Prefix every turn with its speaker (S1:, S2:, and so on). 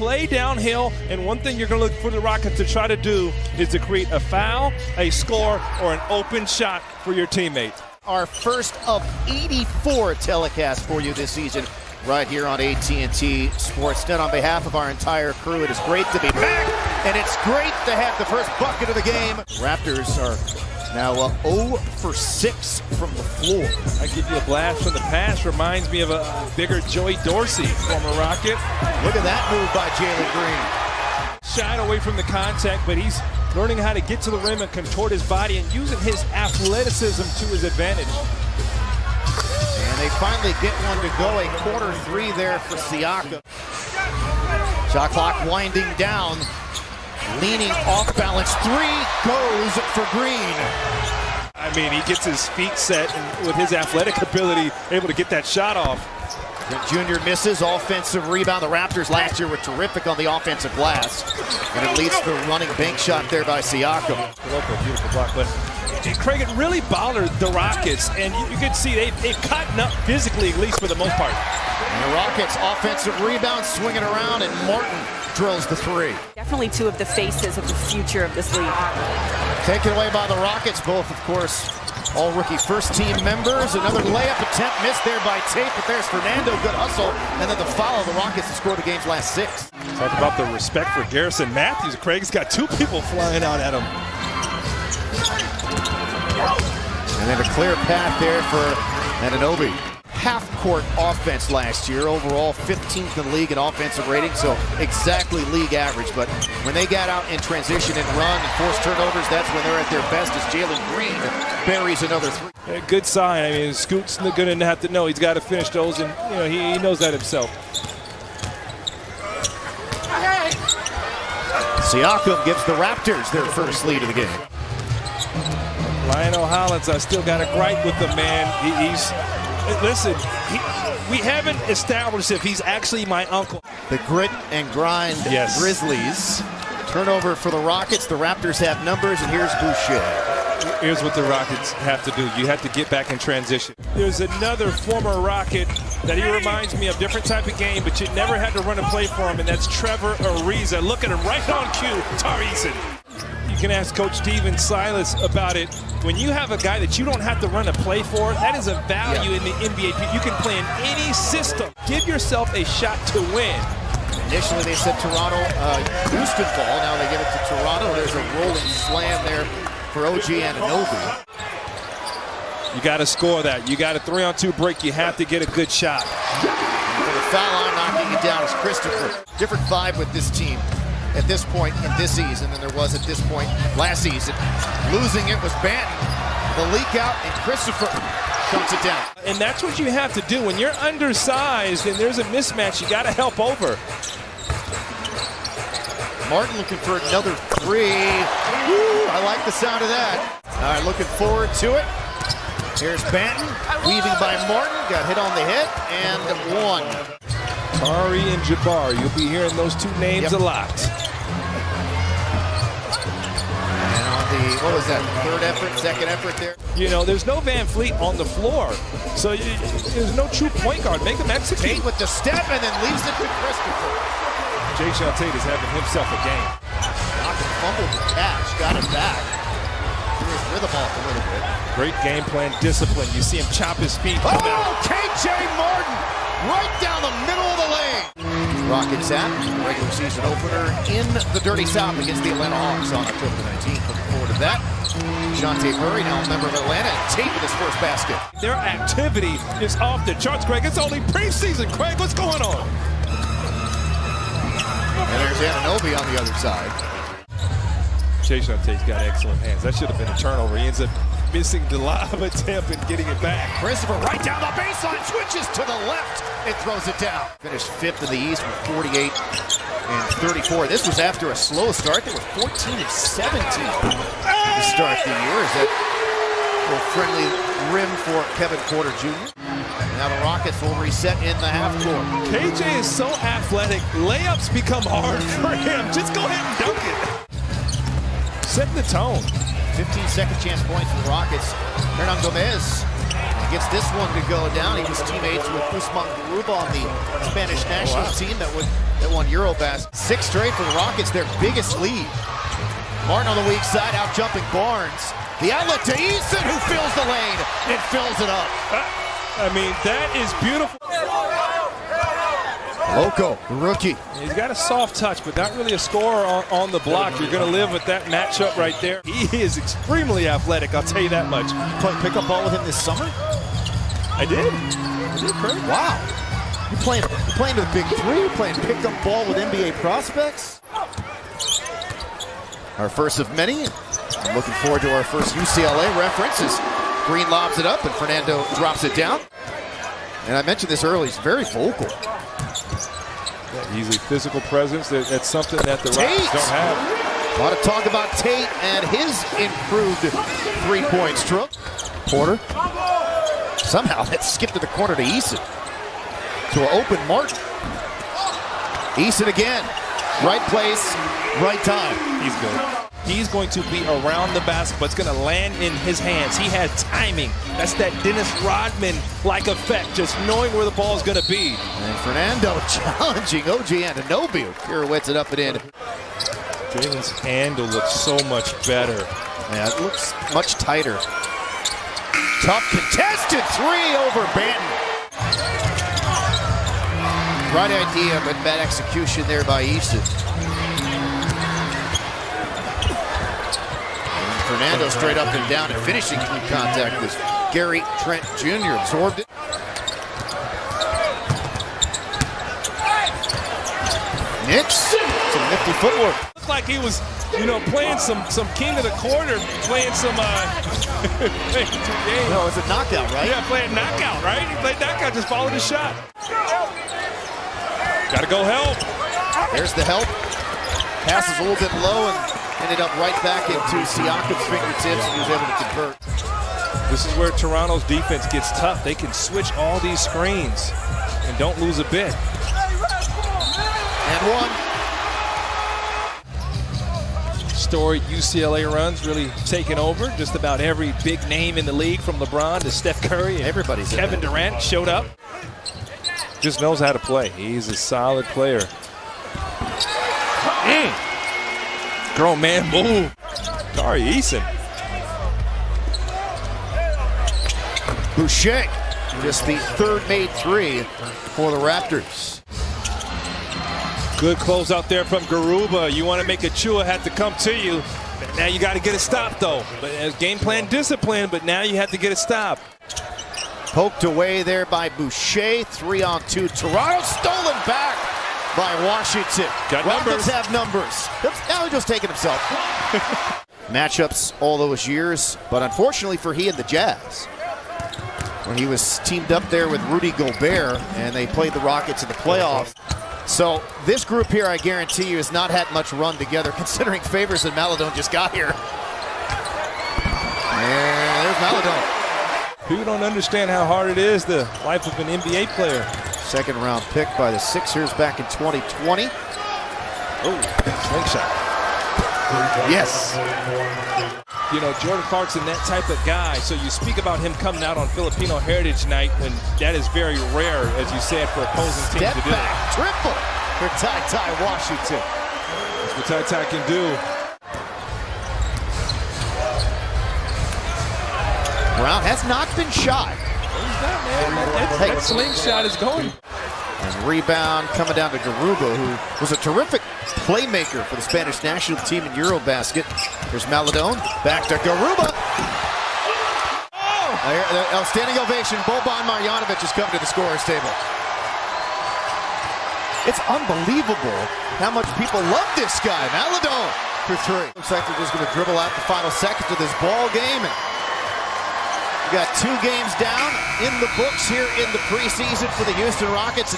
S1: play downhill, and one thing you're going to look for the Rockets to try to do is to create a foul, a score, or an open shot for your teammate.
S2: Our first of 84 telecasts for you this season right here on AT&T Sportsnet. On behalf of our entire crew, it is great to be back, and it's great to have the first bucket of the game. Raptors are now 0 for 6 from the floor.
S1: I give you a blast from the past. Reminds me of a bigger Joey Dorsey, former Rocket.
S2: Look at that move by Jalen Green.
S1: Shied away from the contact, but he's learning how to get to the rim and contort his body and using his athleticism to his advantage.
S2: And they finally get one to go. A corner three there for Siakam. Shot clock winding down. Leaning off balance, three goes for Green.
S1: I mean, he gets his feet set and with his athletic ability, able to get that shot off.
S2: Junior misses, offensive rebound. The Raptors last year were terrific on the offensive glass. And it leads to the running bank shot there by Siakam.
S1: Beautiful block, but Craig, it really bothered the Rockets, and you can see they've gotten up physically, at least for the most part.
S2: And the Rockets offensive rebound, swinging around, and Martin drills the three.
S3: Definitely two of the faces of the future of this league.
S2: Taken away by the Rockets, both, of course, all rookie first-team members. Another layup attempt missed there by Tate, but there's Fernando, good hustle. And then the foul of the Rockets to score the game's last 6.
S1: Talk about the respect for Garrison Matthews. Craig's got two people flying out at him.
S2: And then a clear path there for Anunoby. Half-court offense last year, overall 15th in the league in offensive rating, so exactly league average. But when they got out in transition and run and force turnovers, that's when they're at their best as Jalen Green buries another three.
S1: A good sign. I mean, Scoot's going to have to know he's got to finish those, and he knows that himself.
S2: Siakam gives the Raptors their first lead of the game.
S1: Lionel Hollins, I still got a gripe with the man. Listen, we haven't established if he's actually my uncle.
S2: The grit and grind Grizzlies. Turnover for the Rockets. The Raptors have numbers, and here's Boucher.
S1: Here's what the Rockets have to do. You have to get back in transition. There's another former Rocket that he reminds me of, different type of game, but you never had to run a play for him, and that's Trevor Ariza. Look at him right on cue, Tarizen. You can ask Coach Steven Silas about it. When you have a guy that you don't have to run a play for, that is a value in the NBA. You can play in any system. Give yourself a shot to win.
S2: Initially they said Toronto, Houston ball. Now they give it to Toronto. There's a rolling slam there for OG Anunoby.
S1: You got to score that. You got a 3-on-2 break. You have to get a good shot.
S2: And for the foul line, knocking it down is Christopher. Different vibe with this team at this point in this season than there was at this point last season. Losing it was Banton. The leak out, and Christopher shuts it down.
S1: And that's what you have to do. When you're undersized and there's a mismatch, you got to help over.
S2: Martin looking for another three. Woo, I like the sound of that. All right, looking forward to it. Here's Banton, weaving by Martin. Got hit on the head, and one.
S1: Tari and Jabbar, you'll be hearing those two names a lot.
S2: And on the, what was that, third effort, second effort there?
S1: There's no Van Fleet on the floor, so there's no true point guard. Make him execute.
S2: Tate with the step and then leaves it to Christopher.
S1: Jae'Sean Tate is having himself a game.
S2: Siakam fumbled the catch, got it back. Threw his rhythm off a little bit.
S1: Great game plan, discipline. You see him chop his feet.
S2: KJ Martin! Right down the middle of the lane. Rockets at the regular season opener in the Dirty South against the Atlanta Hawks on October 19th. Looking forward to that. Dejounte Murray, now a member of Atlanta, and Tate with his first basket.
S1: Their activity is off the charts, Craig. It's only preseason, Craig. What's going on?
S2: And there's Anunoby on the other side.
S1: Jae'Sean Tate's got excellent hands. That should have been a turnover. He ends up missing the lob attempt and getting it back.
S2: Christopher right down the baseline, switches to the left and throws it down. Finished 5th in the East with 48 and 34. This was after a slow start. They were 14 and 17 to start the year. Is that a little friendly rim for Kevin Porter Jr.? Now the Rockets will reset in the half court.
S1: KJ is so athletic. Layups become hard for him. Just go ahead and dunk it. Set the tone.
S2: 15 second chance points for the Rockets. Hernan Gomez gets this one to go down. He was teammates with Usman Garuba on the Spanish national team that won Eurobasket. 6 straight for the Rockets, their biggest lead. Martin on the weak side, out jumping Barnes. The outlet to Eason, who fills the lane and fills it up.
S1: I mean, that is beautiful.
S2: Loco, the rookie.
S1: He's got a soft touch, but not really a scorer on the block. You're going to live with that matchup right there. He is extremely athletic, I'll tell you that much.
S2: You played pickup ball with him this summer?
S1: I did, Kurt.
S2: Wow. You playing to the big three? You playing pickup ball with NBA prospects? Our first of many. I'm looking forward to our first UCLA references. Green lobs it up and Fernando drops it down. And I mentioned this earlier, he's very vocal.
S1: Yeah, he's a physical presence. That's something that the Raptors don't have.
S2: A lot of talk about Tate and his improved three-point stroke. Porter. Somehow that skipped to the corner to Eason. To an open Martin. Eason again. Right place, right time.
S1: He's good. He's going to be around the basketball. It's going to land in his hands. He had timing. That's that Dennis Rodman-like effect, just knowing where the ball is going to be.
S2: And Fernando challenging OG Anunoby. Pirouettes it up and in.
S1: Jalen's handle looks so much better.
S2: Yeah, it looks much tighter. Tough contested three over Banton. Right idea, but bad execution there by Easton. Fernando straight up and down and finishing through contact with Gary Trent Jr. Absorbed it. Knicks, some nifty footwork.
S1: Looked like he was, playing some king of the corner, playing some playing some games.
S2: No, it's a knockout, right?
S1: Yeah, playing knockout, right? He played knockout, just followed his shot. Got to go help.
S2: There's the help. Passes a little bit low and ended up right back into Siakam's fingertips, and he was able to convert.
S1: This is where Toronto's defense gets tough. They can switch all these screens and don't lose a bit.
S2: And one.
S1: Storied UCLA runs really taking over. Just about every big name in the league, from LeBron to Steph Curry. And
S2: everybody's
S1: Kevin Durant showed up. Just knows how to play. He's a solid player. Grown man move. Tari Eason.
S2: Boucher, just the third made three for the Raptors.
S1: Good close out there from Garuba. You want to make Achua have to come to you. Now you got to get a stop, though. But game plan discipline, but now you have to get a stop.
S2: Poked away there by Boucher. 3-on-2. Toronto stolen back by Washington.
S1: Got
S2: Rockets
S1: numbers.
S2: have numbers. Now he's just taking himself. Matchups all those years, but unfortunately for he and the Jazz, when he was teamed up there with Rudy Gobert and they played the Rockets in the playoffs. So this group here, I guarantee you, has not had much run together, considering Favors and Maladon just got here. And there's Maladon.
S1: People don't understand how hard it is, the life of an NBA player.
S2: Second round pick by the Sixers back in 2020.
S1: Oh, slingshot.
S2: Yes.
S1: Jordan Clarkson, that type of guy. So you speak about him coming out on Filipino Heritage Night when that is very rare, as you said, for opposing teams
S2: Step
S1: to do.
S2: Back triple for Ty Washington.
S1: That's what Ty can do.
S2: Brown has not been shot.
S1: He's not, man. That slingshot is going.
S2: And rebound coming down to Garuba, who was a terrific playmaker for the Spanish national team in Eurobasket. There's Maladon, back to Garuba. Oh! Outstanding ovation. Boban Marjanovic has come to the scorer's table. It's unbelievable how much people love this guy. Maladon for three. Looks like they're just going to dribble out the final seconds of this ball game. And we got 2 games down in the books here in the preseason for the Houston Rockets.